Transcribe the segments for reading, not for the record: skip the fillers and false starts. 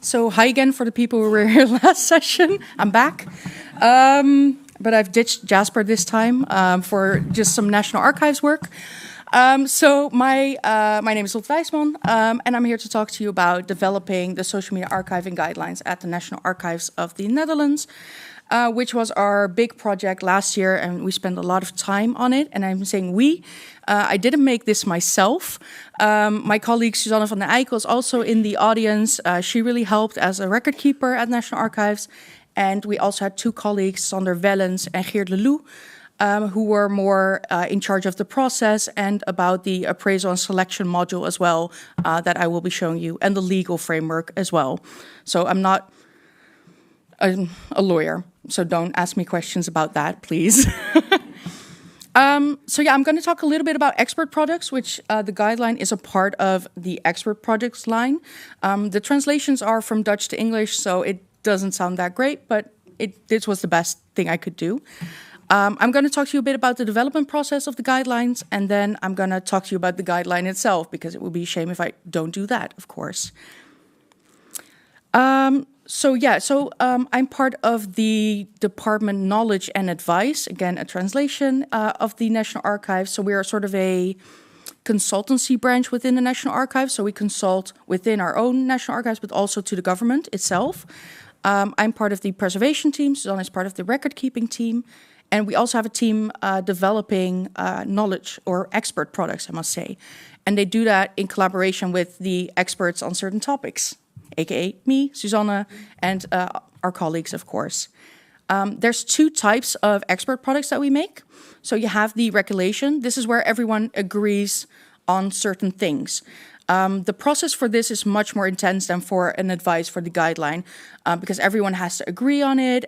So hi again for the people who were here last session. I'm back. But I've ditched Jasper this time for just some National Archives work. So my name is Lotte Wijsman, and I'm here to talk to you about developing the social media archiving guidelines at the National Archives of the Netherlands, which was our big project last year, and we spent a lot of time on it. And I'm saying we. I didn't make this myself. My colleague Susanne van Eijkel is also in the audience. She really helped as a record keeper at National Archives. And we also had two colleagues, Wellens and Geert Leloup, who were more in charge of the process and about the appraisal and selection module as well, that I will be showing you, and the legal framework as well. So I'm not a lawyer, so don't ask me questions about that, please. So yeah, I'm going to talk a little bit about expert products, which the guideline is a part of the expert products line. The translations are from Dutch to English, so it doesn't sound that great, but this was the best thing I could do. I'm going to talk to you a bit about the development process of the guidelines, and then I'm going to talk to you about the guideline itself, because it would be a shame if I don't do that, of course. I'm part of the Department Knowledge and Advice, again, a translation of the National Archives. So we are sort of a consultancy branch within the National Archives. So we consult within our own National Archives, but also to the government itself. I'm part of the preservation team. Susanne is part of the record keeping team. And we also have a team developing knowledge or expert products, I must say. And they do that in collaboration with the experts on certain topics, aka me, Susanne, and our colleagues, of course. There's two types of expert products that we make. So you have the regulation. This is where everyone agrees on certain things. The process for this is much more intense than for an advice for the guideline, because everyone has to agree on it.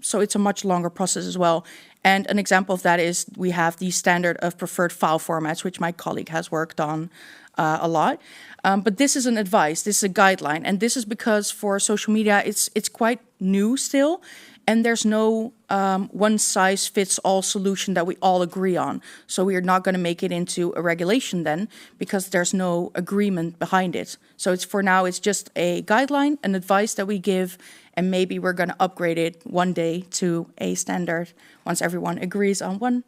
So it's a much longer process as well. And an example of that is we have the standard of preferred file formats, which my colleague has worked on a lot. But this is an advice, this is a guideline. And this is because for social media, it's quite new still. And there's no one-size-fits-all solution that we all agree on. So we are not going to make it into a regulation then, because there's no agreement behind it. So for now, it's just a guideline, an advice that we give, and maybe we're going to upgrade it one day to a standard once everyone agrees on one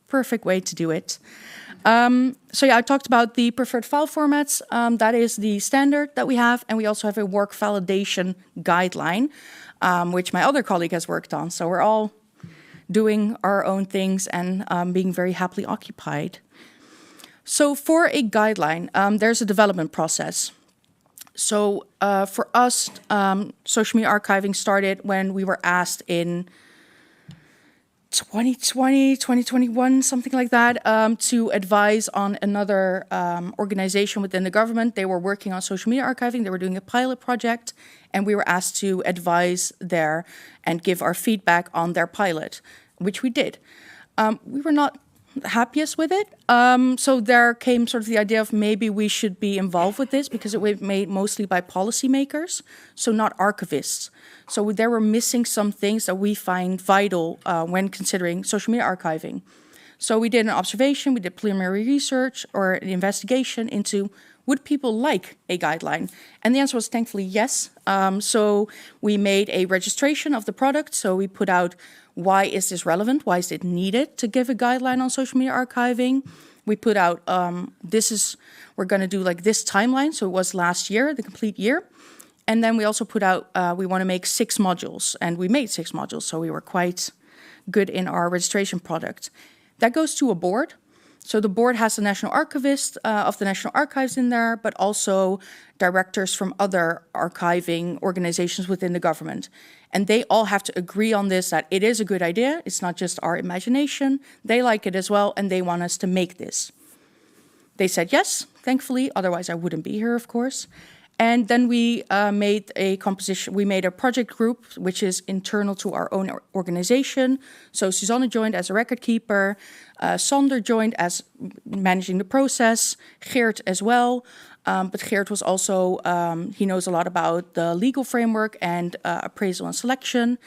perfect way to do it. I talked about the preferred file formats. That is the standard that we have. And we also have a work validation guideline, which my other colleague has worked on. So we're all doing our own things and being very happily occupied. So for a guideline, there's a development process. So for us, social media archiving started when we were asked in 2020, 2021, something like that, to advise on another organization within the government. They were working on social media archiving. They were doing a pilot project, and we were asked to advise there and give our feedback on their pilot, which we did. We were not happiest with it. So there came sort of the idea of maybe we should be involved with this, because it was made mostly by policymakers, so not archivists. So there were missing some things that we find vital when considering social media archiving. So we did an observation, we did preliminary research or an investigation into would people like a guideline? And the answer was thankfully yes. So we made a registration of the product. So we put out, why is this relevant? Why is it needed to give a guideline on social media archiving? We put out, we're going to do like this timeline. So it was last year, the complete year. And then we also put out, we want to make 6 modules. And we made 6 modules. So we were quite good in our registration product. That goes to a board. So the board has the National Archivist of the National Archives in there, but also directors from other archiving organizations within the government. And they all have to agree on this, that it is a good idea. It's not just our imagination. They like it as well, and they want us to make this. They said yes, thankfully. Otherwise, I wouldn't be here, of course. And then we made a composition. We made a project group, which is internal to our own organization. So Susanne joined as a record keeper. Sander joined as managing the process. Geert as well. But Geert was also, he knows a lot about the legal framework and appraisal and selection.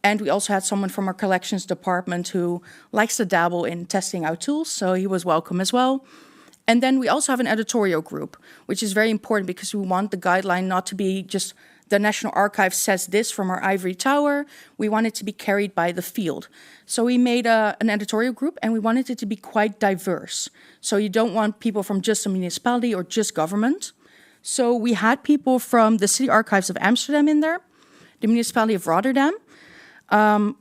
And we also had someone from our collections department who likes to dabble in testing out tools. So he was welcome as well. And then we also have an editorial group, which is very important because we want the guideline not to be just the National Archive says this from our ivory tower. We want it to be carried by the field. So we made an editorial group, and we wanted it to be quite diverse. So you don't want people from just a municipality or just government. So we had people from the City Archives of Amsterdam in there, the municipality of Rotterdam.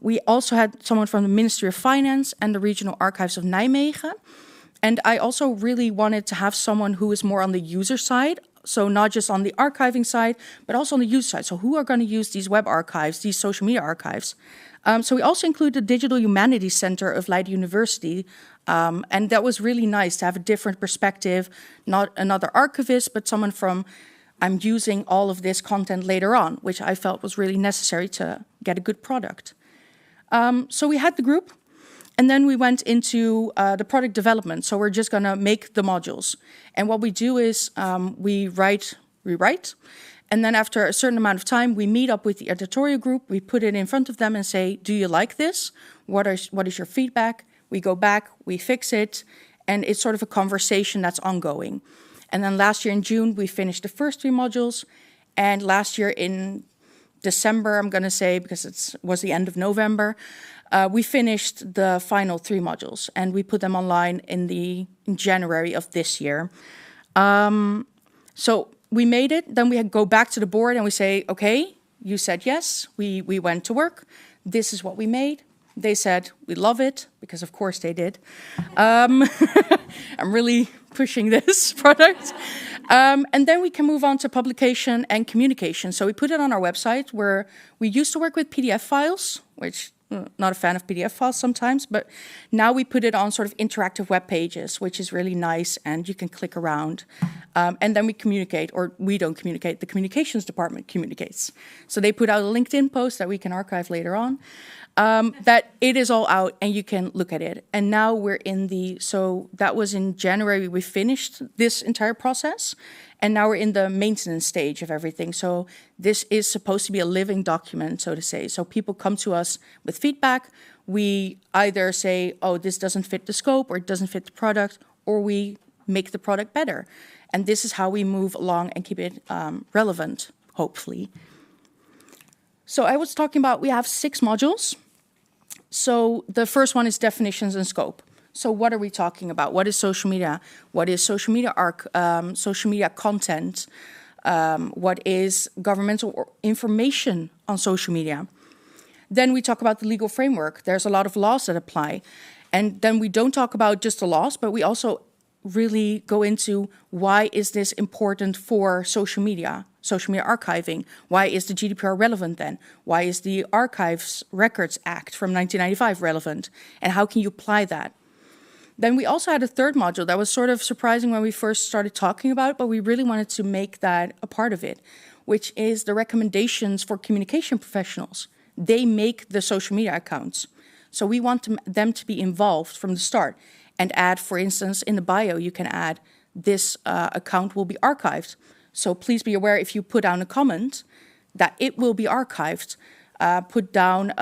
We also had someone from the Ministry of Finance and the Regional Archives of Nijmegen. And I also really wanted to have someone who is more on the user side. So not just on the archiving side, but also on the user side. So who are going to use these web archives, these social media archives? So we also include the Digital Humanities Center of Leiden University. And that was really nice to have a different perspective, not another archivist, but someone from, I'm using all of this content later on, which I felt was really necessary to get a good product. So we had the group, and then we went into the product development. So we're just going to make the modules. And what we do is we rewrite, and then after a certain amount of time, we meet up with the editorial group. We put it in front of them and say, do you like this? What is your feedback? We go back, we fix it, and it's sort of a conversation that's ongoing. And then last year in June, we finished the first 3 modules. And last year in December, I'm going to say, because it was the end of November, we finished the final 3 modules. And we put them online in January of this year. So we made it. Then we go back to the board and we say, okay, you said yes. We went to work. This is what we made. They said, we love it, because of course they did. I'm really pushing this product. And then we can move on to publication and communication. So we put it on our website, where we used to work with PDF files, which not a fan of PDF files sometimes, but now we put it on sort of interactive web pages, which is really nice, and you can click around. And then we communicate, or we don't communicate, the communications department communicates. So they put out a LinkedIn post that we can archive later on, that it is all out and you can look at it. And now we're so that was in January, we finished this entire process. And now we're in the maintenance stage of everything. So this is supposed to be a living document, so to say. So people come to us with feedback. We either say, oh, this doesn't fit the scope, or it doesn't fit the product, or we make the product better. And this is how we move along and keep it relevant, hopefully. So I was talking about, we have 6 modules. So the first one is definitions and scope. So what are we talking about? What is social media? What is social media social media content? What is governmental information on social media? Then we talk about the legal framework. There's a lot of laws that apply. And then we don't talk about just the laws, but we also really go into, why is this important for social media archiving? Why is the GDPR relevant then? Why is the Archives Records Act from 1995 relevant? And how can you apply that? Then we also had a third module that was sort of surprising when we first started talking about it, but we really wanted to make that a part of it, which is the recommendations for communication professionals. They make the social media accounts. So we want them to be involved from the start and add, for instance, in the bio, you can add, this account will be archived. So please be aware, if you put down a comment, that it will be archived. Put down,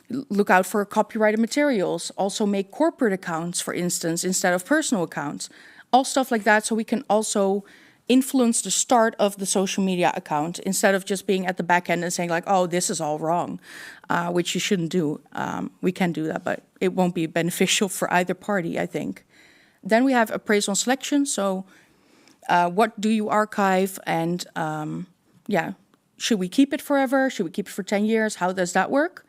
look out for copyrighted materials. Also make corporate accounts, for instance, instead of personal accounts. All stuff like that, so we can also influence the start of the social media account instead of just being at the back end and saying like, oh, this is all wrong, which you shouldn't do. We can do that, but it won't be beneficial for either party, I think. Then we have appraisal and selection. So what do you archive? And should we keep it forever? Should we keep it for 10 years? How does that work?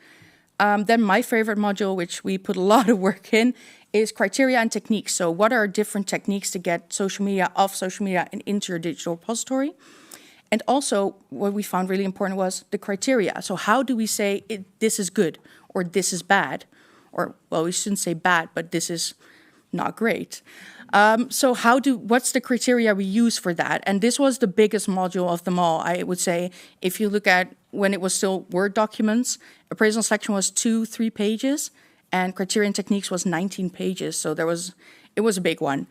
Then my favorite module, which we put a lot of work in, is criteria and techniques. So what are different techniques to get social media off social media and into your digital repository? And also what we found really important was the criteria. So how do we say this is good or this is bad? Or, well, we shouldn't say bad, but this is not great. So what's the criteria we use for that? And this was the biggest module of them all, I would say. If you look at when it was still Word documents, appraisal and selection was 2-3 pages, and criteria and techniques was 19 pages. So it was a big one.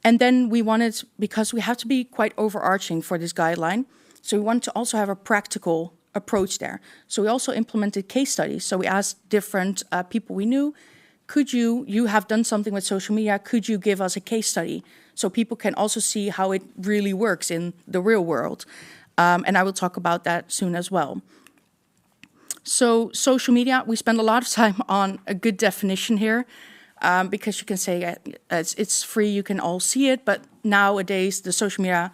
And then we wanted, because we have to be quite overarching for this guideline, so we wanted to also have a practical approach there. So we also implemented case studies. So we asked different people we knew, could you have done something with social media, could you give us a case study so people can also see how it really works in the real world? And I will talk about that soon as well. So social media, we spend a lot of time on a good definition here, because you can say it's free, you can all see it, but nowadays the social media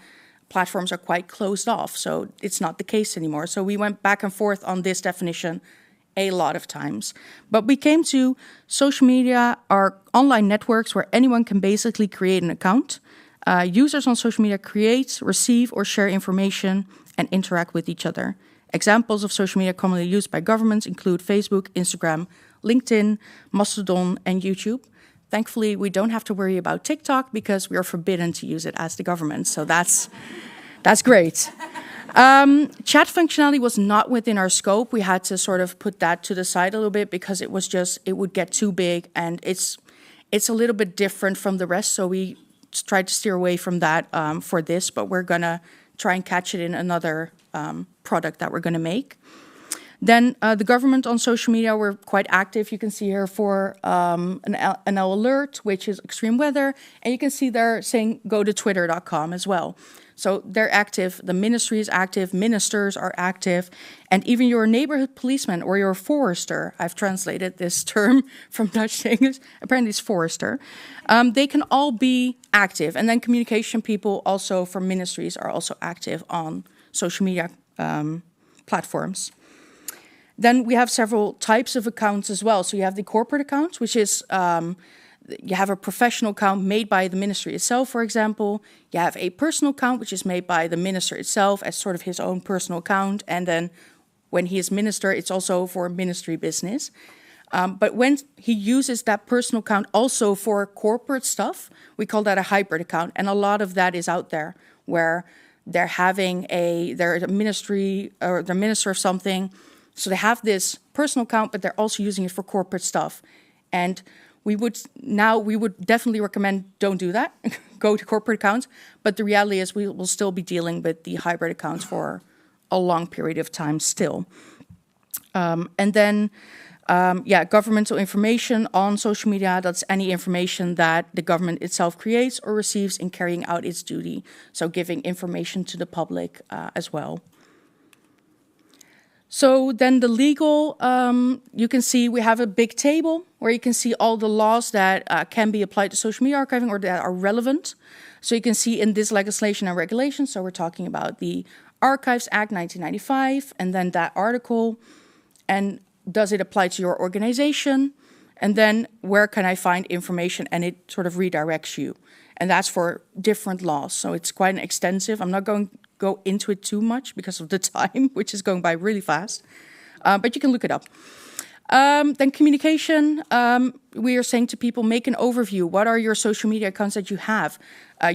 platforms are quite closed off, so it's not the case anymore. So we went back and forth on this definition a lot of times. But we came to social media are online networks where anyone can basically create an account. Users on social media create, receive, or share information and interact with each other. Examples of social media commonly used by governments include Facebook, Instagram, LinkedIn, Mastodon, and YouTube. Thankfully, we don't have to worry about TikTok because we are forbidden to use it as the government. So that's great. Chat functionality was not within our scope. We had to sort of put that to the side a little bit because it would get too big, and it's a little bit different from the rest. So we tried to steer away from that for this, but we're gonna try and catch it in another product that we're gonna make. Then the government on social media were quite active. You can see here for an alert, which is extreme weather. And you can see they're saying go to twitter.com as well. So they're active. The ministry is active. Ministers are active. And even your neighborhood policeman or your forester, I've translated this term from Dutch to English. Apparently it's forester. They can all be active. And then communication people also from ministries are also active on social media platforms. Then we have several types of accounts as well. So you have the corporate accounts, which is you have a professional account made by the ministry itself, for example. You have a personal account, which is made by the minister itself as sort of his own personal account. And then when he is minister, it's also for ministry business. But when he uses that personal account also for corporate stuff, we call that a hybrid account. And a lot of that is out there where they're a ministry or the minister of something. So they have this personal account, but they're also using it for corporate stuff. And we would definitely recommend don't do that. Go to corporate accounts. But the reality is we will still be dealing with the hybrid accounts for a long period of time still. And then, governmental information on social media, that's any information that the government itself creates or receives in carrying out its duty. So giving information to the public as well. So then the legal, you can see we have a big table where you can see all the laws that can be applied to social media archiving or that are relevant. So you can see in this legislation and regulation, so we're talking about the Archives Act 1995 and then that article, and does it apply to your organization? And then where can I find information? And it sort of redirects you. And that's for different laws. So it's quite an extensive, I'm not going to go into it too much because of the time, which is going by really fast. But you can look it up. Then communication, we are saying to people, make an overview. What are your social media accounts that you have?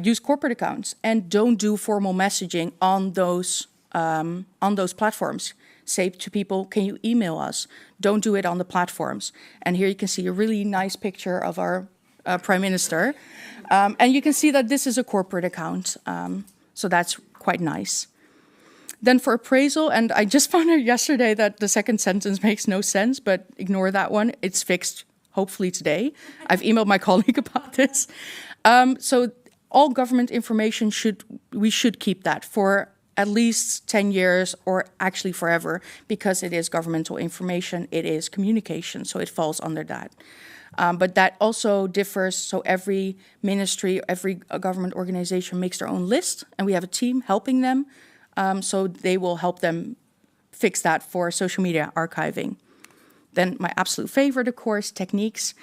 Use corporate accounts and don't do formal messaging on those platforms. Say to people, can you email us? Don't do it on the platforms. And here you can see a really nice picture of our Prime Minister. And you can see that this is a corporate account. So that's quite nice. Then for appraisal, and I just found out yesterday that the second sentence makes no sense, but ignore that one. It's fixed, hopefully today. I've emailed my colleague about this. So all government information we should keep that for at least 10 years or actually forever, because it is governmental information, it is communication, so it falls under that. But that also differs, so every ministry, every government organization makes their own list, and we have a team helping them, so they will help them fix that for social media archiving. Then my absolute favorite, of course, techniques.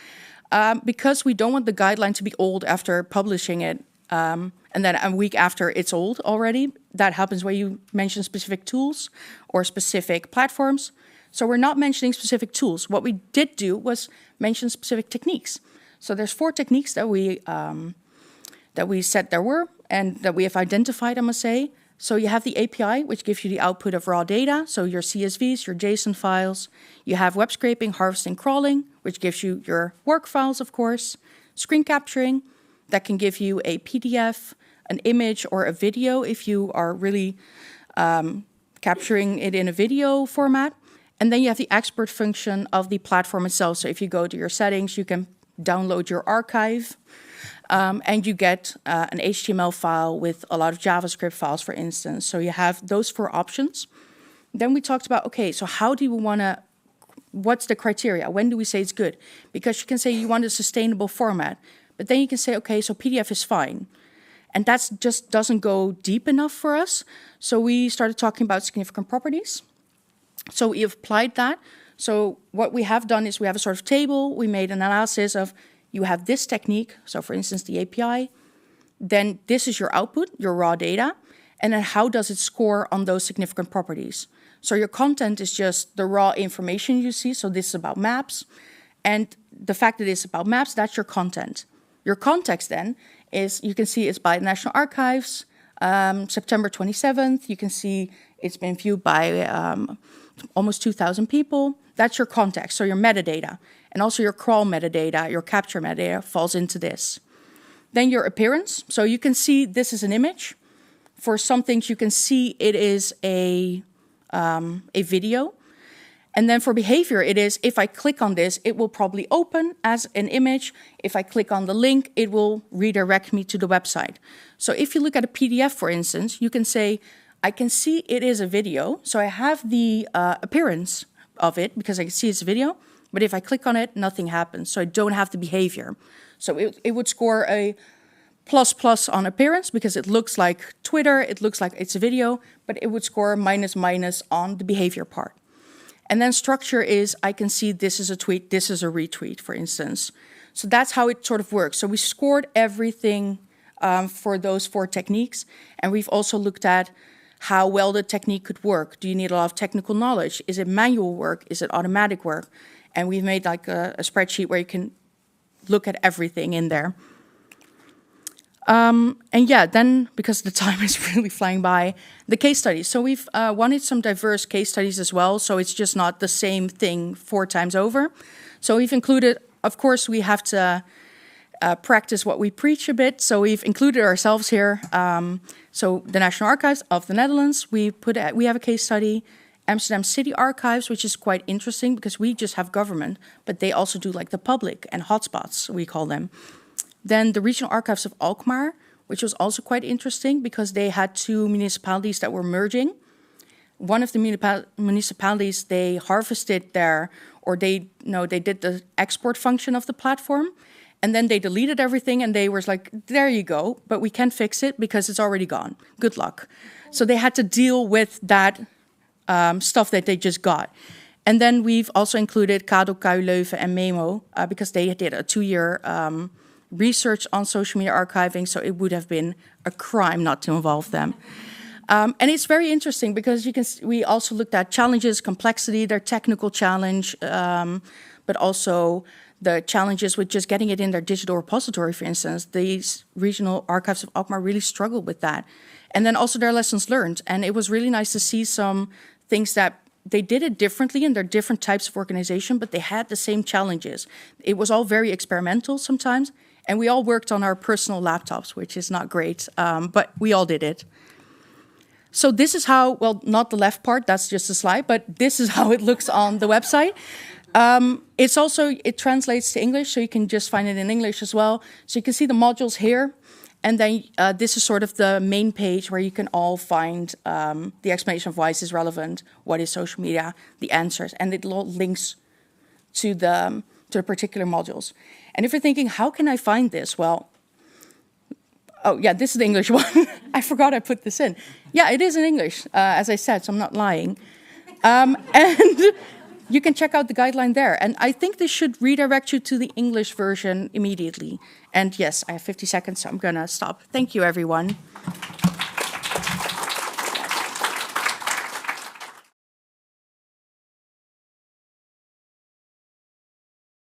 Because we don't want the guideline to be old after publishing it, and then a week after it's old already. That happens when you mention specific tools or specific platforms. So we're not mentioning specific tools. What we did do was mention specific techniques. So there's 4 techniques that we said there were and that we have identified, I must say. So you have the API, which gives you the output of raw data, so your CSVs, your JSON files. You have web scraping, harvesting, crawling, which gives you your work files, of course. Screen capturing, that can give you a PDF, an image, or a video if you are really capturing it in a video format. And then you have the export function of the platform itself. So if you go to your settings, you can download your archive, and you get an HTML file with a lot of JavaScript files, for instance. So you have those 4 options. Then we talked about, okay, so how do we want to, what's the criteria? When do we say it's good? Because you can say you want a sustainable format, but then you can say, okay, so PDF is fine. And that just doesn't go deep enough for us. So we started talking about significant properties. So we applied that. So what we have done is we have a sort of table. We made an analysis of, you have this technique. So for instance, the API. Then this is your output, your raw data. And then how does it score on those significant properties? So your content is just the raw information you see. So this is about maps. And the fact that it's about maps, that's your content. Your context then is, you can see it's by National Archives, September 27th. You can see it's been viewed by almost 2,000 people. That's your context, so your metadata. And also your crawl metadata, your capture metadata falls into this. Then your appearance. So you can see this is an image. For some things you can see it is a video. And then for behavior, it is, if I click on this, it will probably open as an image. If I click on the link, it will redirect me to the website. So if you look at a PDF, for instance, you can say, I can see it is a video. So I have the appearance of it because I can see it's a video. But if I click on it, nothing happens. So I don't have the behavior. So it would score a ++ on appearance because it looks like Twitter. It looks like it's a video, but it would score -- on the behavior part. And then structure is, I can see this is a tweet, this is a retweet, for instance. So that's how it sort of works. So we scored everything for those 4 techniques. And we've also looked at how well the technique could work. Do you need a lot of technical knowledge? Is it manual work? Is it automatic work? And we've made like a spreadsheet where you can look at everything in there. And yeah, then, because the time is really flying by, the case studies. So we've wanted some diverse case studies as well, so it's just not the same thing 4 times over. So we've included, of course, we have to practice what we preach a bit, so we've included ourselves here. So the National Archives of the Netherlands, we have a case study. Amsterdam City Archives, which is quite interesting because we just have government, but they also do like the public and hotspots, we call them. Then the Regional Archives of Alkmaar, which was also quite interesting because they had 2 municipalities that were merging. One of the municipalities, they harvested they did the export function of the platform, and then they deleted everything and they were like, there you go, but we can't fix it because it's already gone. Good luck. So they had to deal with that stuff that they just got. And then we've also included Kado, KU Leuven and Memo because they did a 2-year research on social media archiving, so it would have been a crime not to involve them. And it's very interesting because we also looked at challenges, complexity, their technical challenge, but also the challenges with just getting it in their digital repository, for instance. These Regional Archives of Alkmaar really struggled with that. And then also their lessons learned. And it was really nice to see some things that they did it differently in their different types of organization, but they had the same challenges. It was all very experimental sometimes. And we all worked on our personal laptops, which is not great, but we all did it. So this is how, well, not the left part, that's just a slide, but this is how it looks on the website. It translates to English, so you can just find it in English as well. So you can see the modules here. And then this is sort of the main page where you can all find the explanation of why this is relevant, what is social media, the answers, and it all links to the particular modules. And if you're thinking, how can I find this? Well, oh yeah, this is the English one. I forgot I put this in. Yeah, it is in English, as I said, so I'm not lying. And you can check out the guideline there. And I think this should redirect you to the English version immediately. And yes, I have 50 seconds, so I'm gonna stop. Thank you, everyone.